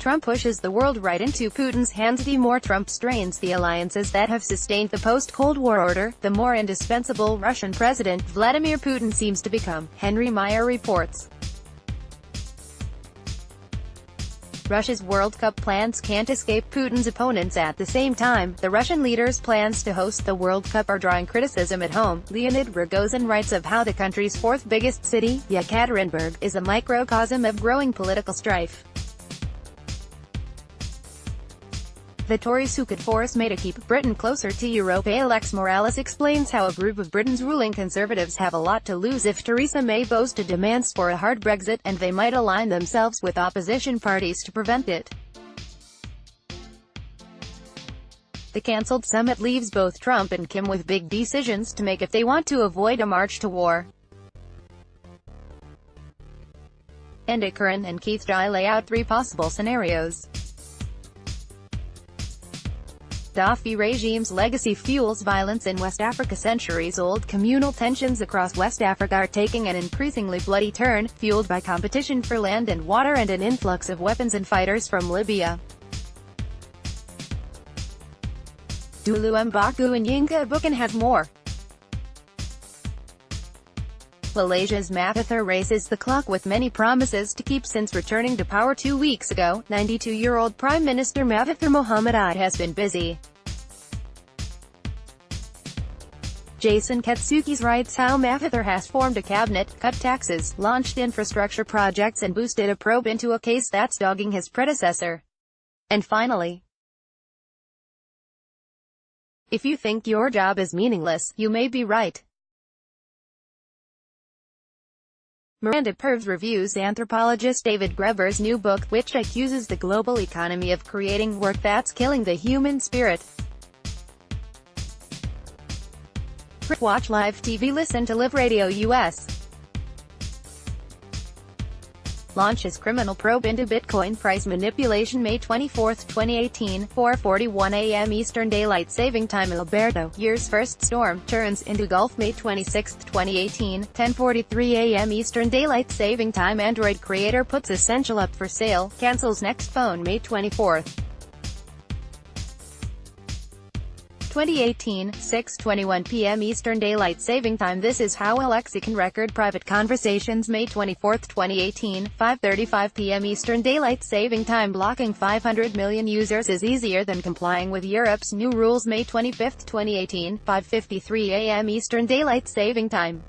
Trump pushes the world right into Putin's hands. The more Trump strains the alliances that have sustained the post-Cold War order, the more indispensable Russian President Vladimir Putin seems to become, Meyer reports. Russia's World Cup plans can't escape Putin's opponents. At the same time, the Russian leader's plans to host the World Cup are drawing criticism at home. Leonid Ragozin writes of how the country's fourth biggest city, Yekaterinburg, is a microcosm of growing political strife. The Tories who could force May to keep Britain closer to Europe. Alex Morales explains how a group of Britain's ruling Conservatives have a lot to lose if Theresa May boasted demands for a hard Brexit, and they might align themselves with opposition parties to prevent it. The cancelled summit leaves both Trump and Kim with big decisions to make if they want to avoid a march to war. And Karen and Keith Jai lay out three possible scenarios. Gaddafi regime's legacy fuels violence in West Africa. Centuries-old communal tensions across West Africa are taking an increasingly bloody turn, fueled by competition for land and water and an influx of weapons and fighters from Libya. Dulu Mbaku and Yinka Bukan have more. Malaysia's Mahathir races the clock with many promises to keep since returning to power 2 weeks ago. 92-year-old Prime Minister Mahathir Mohamad has been busy. Jason Katsukis writes how Mahathir has formed a cabinet, cut taxes, launched infrastructure projects and boosted a probe into a case that's dogging his predecessor. And finally, if you think your job is meaningless, you may be right. Miranda Purves reviews anthropologist David Graeber's new book, which accuses the global economy of creating work that's killing the human spirit. Watch live TV, listen to Live Radio US. Launches criminal probe into Bitcoin price manipulation. May 24, 2018, 4:41 a.m. Eastern Daylight Saving Time. Alberto, year's first storm, turns into Gulf. May 26, 2018, 10:43 a.m. Eastern Daylight Saving Time. Android creator puts Essential up for sale, cancels next phone. May 24, 2018, 6:21 p.m. Eastern Daylight Saving Time. This is how Alexa can record private conversations. May 24, 2018, 5:35 p.m. Eastern Daylight Saving Time. Blocking 500 million users is easier than complying with Europe's new rules. May 25, 2018, 5:53 a.m. Eastern Daylight Saving Time.